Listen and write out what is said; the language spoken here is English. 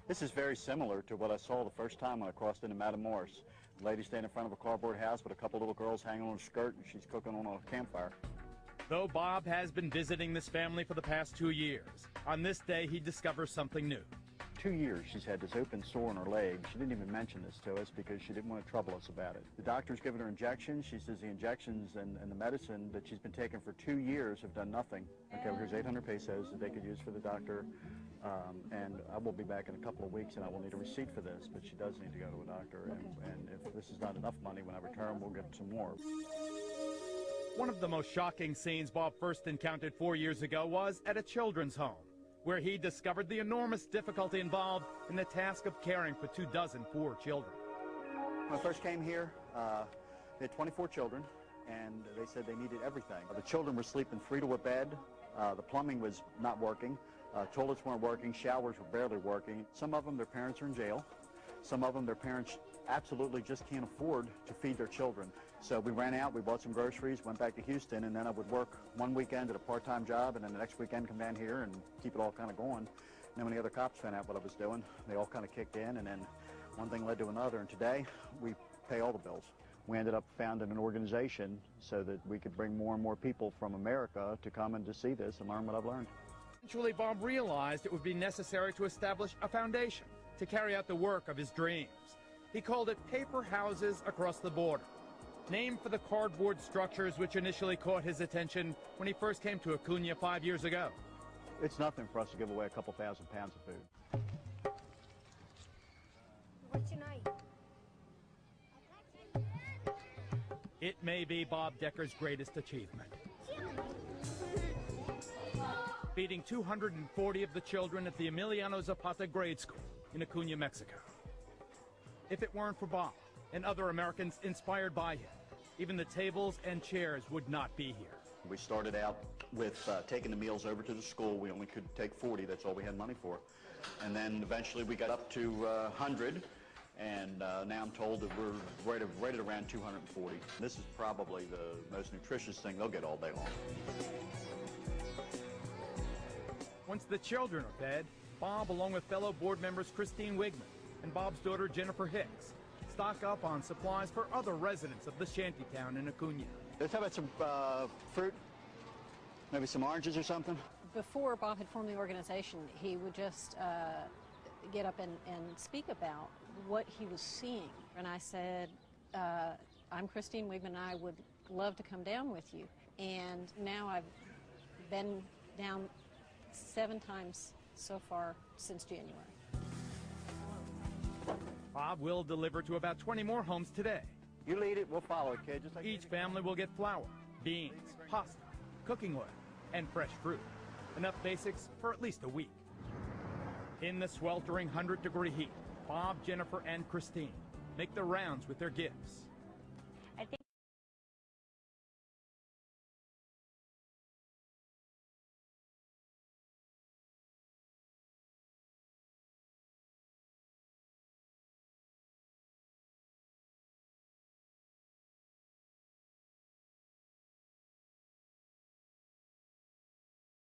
This is very similar to what I saw the first time when I crossed into Madam Morris. A lady standing in front of a cardboard house with a couple little girls hanging on a skirt, and she's cooking on a campfire. Though Bob has been visiting this family for the past 2 years, on this day he discovers something new. 2 years she's had this open sore in her leg. She didn't even mention this to us because she didn't want to trouble us about it. The doctor's given her injections. She says the injections and the medicine that she's been taking for 2 years have done nothing. Okay, well, here's 800 pesos that they could use for the doctor. And I will be back in a couple of weeks and I will need a receipt for this, but she does need to go to a doctor. And if this is not enough money, when I return, we'll get some more. One of the most shocking scenes Bob first encountered 4 years ago was at a children's home, where he discovered the enormous difficulty involved in the task of caring for 24 poor children. When I first came here, they had 24 children, and they said they needed everything. The children were sleeping 3 to a bed. The plumbing was not working. Toilets weren't working. Showers were barely working. Some of them, their parents are in jail. Some of them, their parents absolutely just can't afford to feed their children. So we ran out, we bought some groceries, went back to Houston, and then I would work one weekend at a part-time job, and then the next weekend come down here and keep it all kind of going. And then when the other cops found out what I was doing, they all kind of kicked in, and then one thing led to another, and today we pay all the bills. We ended up founding an organization so that we could bring more and more people from America to come and to see this and learn what I've learned. Eventually, Bob realized it would be necessary to establish a foundation to carry out the work of his dreams. He called it Paper Houses Across the Border, named for the cardboard structures which initially caught his attention when he first came to Acuna 5 years ago. It's nothing for us to give away a couple thousand pounds of food. What's your name? It may be Bob Decker's greatest achievement. Feeding 240 of the children at the Emiliano Zapata grade school in Acuna, Mexico. If it weren't for Bob and other Americans inspired by him, even the tables and chairs would not be here. We started out with taking the meals over to the school. We only could take 40. That's all we had money for. And then eventually we got up to 100. And now I'm told that we're right at around 240. This is probably the most nutritious thing they'll get all day long. Once the children are fed, Bob, along with fellow board members Christine Wigman and Bob's daughter Jennifer Hicks, stock up on supplies for other residents of the shantytown in Acuna. Let's have some fruit, maybe some oranges or something. Before Bob had formed the organization, he would just get up and speak about what he was seeing. And I said, I'm Christine Wigman, and I would love to come down with you. And now I've been down 7 times so far since January. Bob will deliver to about 20 more homes today. You lead it, we'll follow it, kid. Just like Each family will get flour, beans, pasta, cooking oil, and fresh fruit. Enough basics for at least a week. In the sweltering 100-degree heat, Bob, Jennifer, and Christine make the rounds with their gifts.